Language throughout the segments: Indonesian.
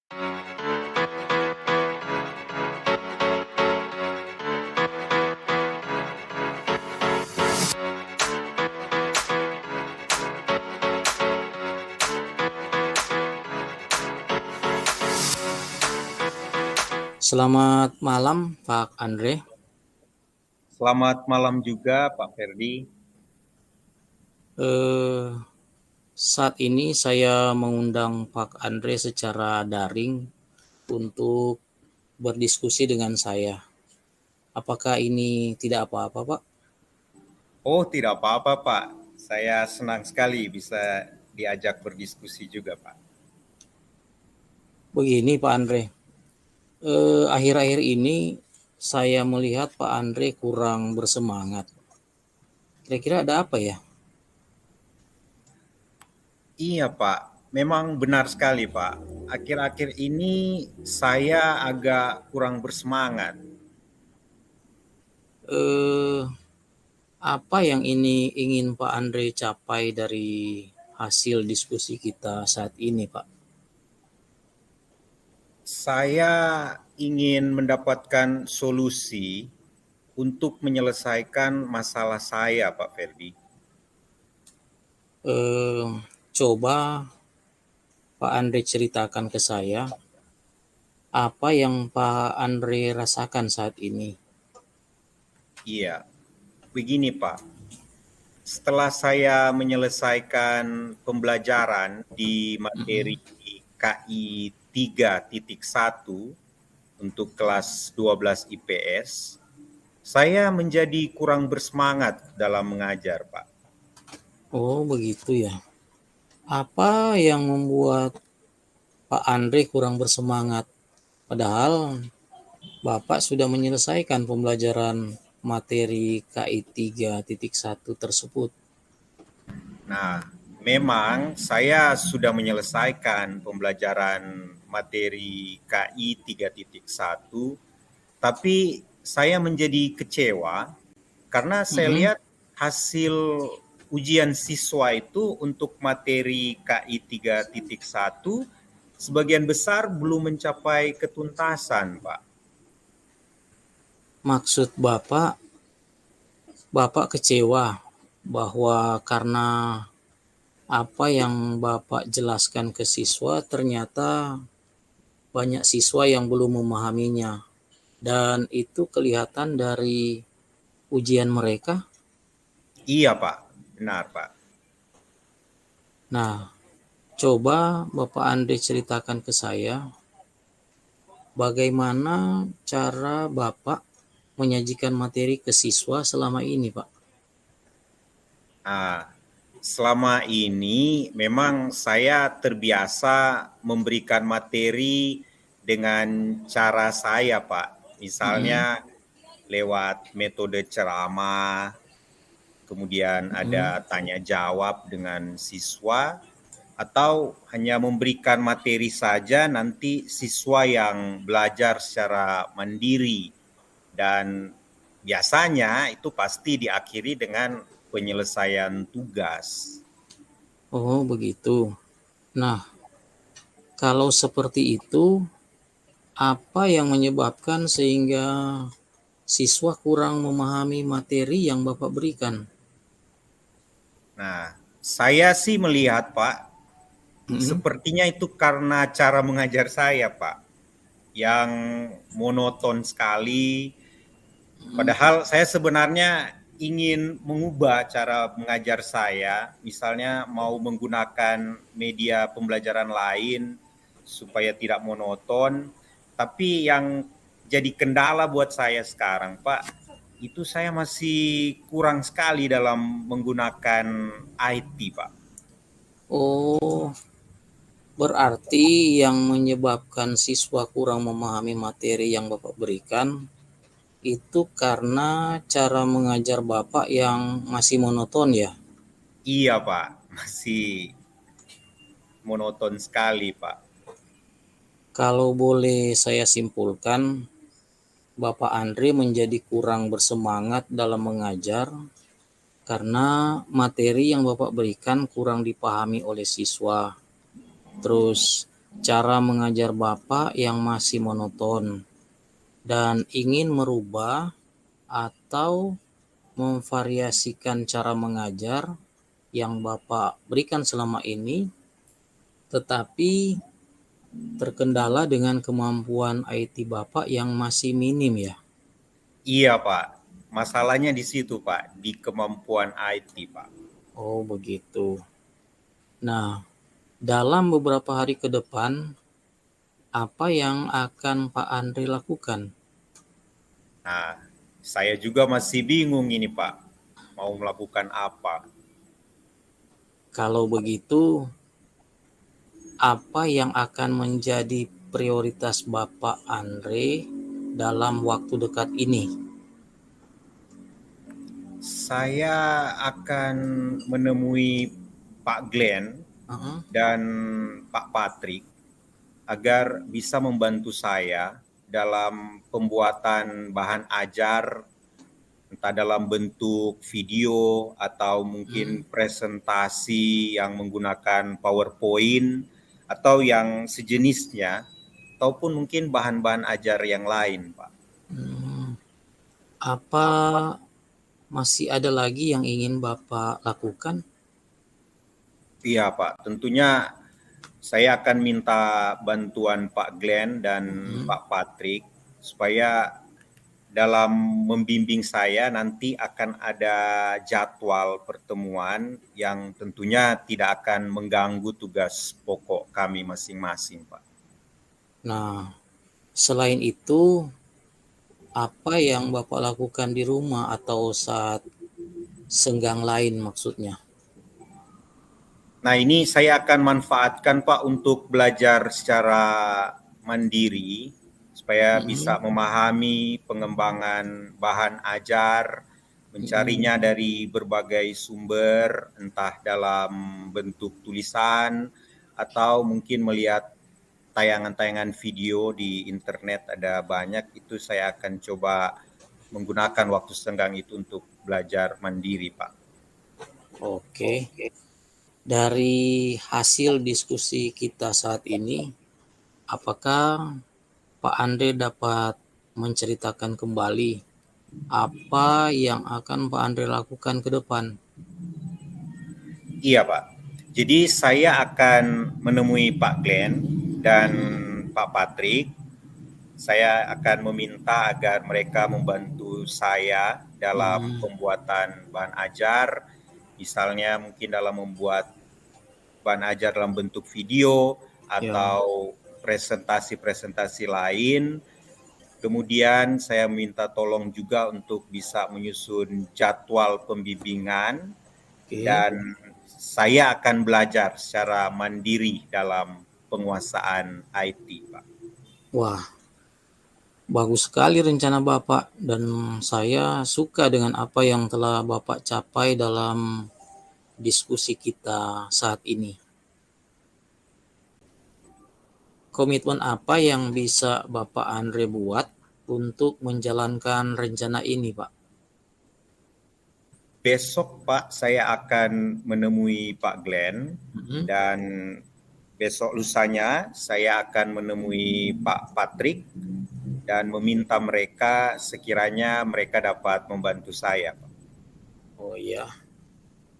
Selamat malam, Pak Andre. Selamat malam juga, Pak Ferdi. Saat ini saya mengundang Pak Andre secara daring untuk berdiskusi dengan saya. Apakah ini tidak apa-apa, Pak? Oh, tidak apa-apa, Pak. Saya senang sekali bisa diajak berdiskusi juga, Pak. Begini, Pak Andre. Akhir-akhir ini saya melihat Pak Andre kurang bersemangat. Kira-kira ada apa ya? Iya, Pak. Memang benar sekali, Pak. Akhir-akhir ini saya agak kurang bersemangat. Eh, Apa yang ini ingin Pak Andre capai dari hasil diskusi kita saat ini, Pak? Saya ingin mendapatkan solusi untuk menyelesaikan masalah saya, Pak Ferdi. Eh, Coba Pak Andre ceritakan ke saya apa yang Pak Andre rasakan saat ini. Iya, begini, Pak. Setelah saya menyelesaikan pembelajaran di materi KI 3.1 untuk kelas 12 IPS, saya menjadi kurang bersemangat dalam mengajar, Pak. Oh, begitu ya. Apa yang membuat Pak Andre kurang bersemangat? Padahal Bapak sudah menyelesaikan pembelajaran materi KI 3.1 tersebut. Nah, memang saya sudah menyelesaikan pembelajaran materi KI 3.1, tapi saya menjadi kecewa karena saya lihat hasil ujian siswa itu untuk materi KI 3.1 sebagian besar belum mencapai ketuntasan, Pak. Maksud Bapak kecewa bahwa karena apa yang Bapak jelaskan ke siswa ternyata banyak siswa yang belum memahaminya. Dan itu kelihatan dari ujian mereka. Iya, Pak. Benar, Pak. Nah, coba Bapak Andre ceritakan ke saya bagaimana cara Bapak menyajikan materi ke siswa selama ini, Pak. Nah, selama ini memang saya terbiasa memberikan materi dengan cara saya, Pak. Misalnya lewat metode ceramah, kemudian ada tanya jawab dengan siswa, atau hanya memberikan materi saja, nanti siswa yang belajar secara mandiri. Dan biasanya itu pasti diakhiri dengan penyelesaian tugas. Oh, begitu. Nah, kalau seperti itu, apa yang menyebabkan sehingga siswa kurang memahami materi yang Bapak berikan? Nah, saya sih melihat, Pak, sepertinya itu karena cara mengajar saya, Pak, yang monoton sekali. Padahal saya sebenarnya ingin mengubah cara mengajar saya, misalnya mau menggunakan media pembelajaran lain supaya tidak monoton, tapi yang jadi kendala buat saya sekarang, Pak, itu saya masih kurang sekali dalam menggunakan IT, Pak. Oh, berarti yang menyebabkan siswa kurang memahami materi yang Bapak berikan itu karena cara mengajar Bapak yang masih monoton ya? Iya, Pak, masih monoton sekali, Pak. Kalau boleh saya simpulkan, Bapak Andre menjadi kurang bersemangat dalam mengajar karena materi yang Bapak berikan kurang dipahami oleh siswa. Terus cara mengajar Bapak yang masih monoton dan ingin merubah atau memvariasikan cara mengajar yang Bapak berikan selama ini, tetapi terkendala dengan kemampuan IT Bapak yang masih minim ya? Iya, Pak. Masalahnya di situ, Pak, di kemampuan IT, Pak. Oh begitu. Nah, dalam beberapa hari ke depan, apa yang akan Pak Andri lakukan? Nah, saya juga masih bingung ini, Pak. Mau melakukan apa? Kalau begitu, apa yang akan menjadi prioritas Bapak Andre dalam waktu dekat ini? Saya akan menemui Pak Glenn Uh-uh. dan Pak Patrick agar bisa membantu saya dalam pembuatan bahan ajar, entah dalam bentuk video atau mungkin presentasi yang menggunakan PowerPoint atau yang sejenisnya, ataupun mungkin bahan-bahan ajar yang lain, Pak. Hmm, apa masih ada lagi yang ingin Bapak lakukan? Iya, Pak. Tentunya saya akan minta bantuan Pak Glenn dan Pak Patrick supaya dalam membimbing saya nanti akan ada jadwal pertemuan yang tentunya tidak akan mengganggu tugas pokok kami masing-masing, Pak. Nah, selain itu, apa yang Bapak lakukan di rumah atau saat senggang lain maksudnya? Nah, ini saya akan manfaatkan, Pak, untuk belajar secara mandiri supaya bisa memahami pengembangan bahan ajar, mencarinya dari berbagai sumber, entah dalam bentuk tulisan atau mungkin melihat tayangan-tayangan video di internet ada banyak. Itu saya akan coba menggunakan waktu senggang itu untuk belajar mandiri, Pak. Oke. Dari hasil diskusi kita saat ini, apakah Pak Andre dapat menceritakan kembali apa yang akan Pak Andre lakukan ke depan? Iya, Pak. Jadi saya akan menemui Pak Glenn dan Pak Patrick. Saya akan meminta agar mereka membantu saya dalam pembuatan bahan ajar, misalnya mungkin dalam membuat bahan ajar dalam bentuk video Ya, atau presentasi-presentasi lain. Kemudian saya minta tolong juga untuk bisa menyusun jadwal pembimbingan oke. dan saya akan belajar secara mandiri dalam penguasaan IT, Pak. Wah, bagus sekali rencana Bapak dan saya suka dengan apa yang telah Bapak capai dalam diskusi kita saat ini. Komitmen apa yang bisa Bapak Andre buat untuk menjalankan rencana ini, Pak? Besok, Pak, saya akan menemui Pak Glenn dan besok lusanya saya akan menemui Pak Patrick dan meminta mereka sekiranya mereka dapat membantu saya, Pak. Oh iya,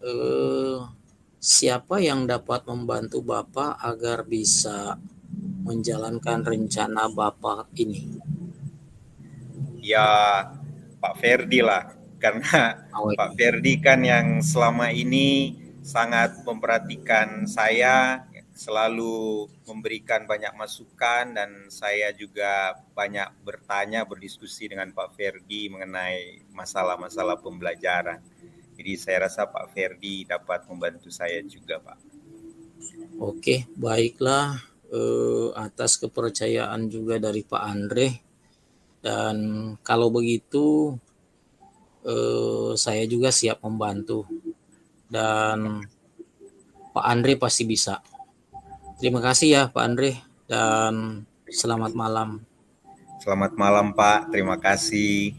eh, siapa yang dapat membantu Bapak agar bisa menjalankan rencana Bapak ini? Ya, Pak Ferdi lah, karena Oh, Pak Ferdi kan yang selama ini sangat memperhatikan saya, selalu memberikan banyak masukan dan saya juga banyak bertanya, berdiskusi dengan Pak Ferdi mengenai masalah-masalah pembelajaran. Jadi saya rasa Pak Ferdi dapat membantu saya juga, Pak. oke, baiklah. Atas kepercayaan juga dari Pak Andre dan kalau begitu saya juga siap membantu dan Pak Andre pasti bisa. Terima kasih ya Pak Andre dan selamat malam. Selamat malam, Pak. Terima kasih.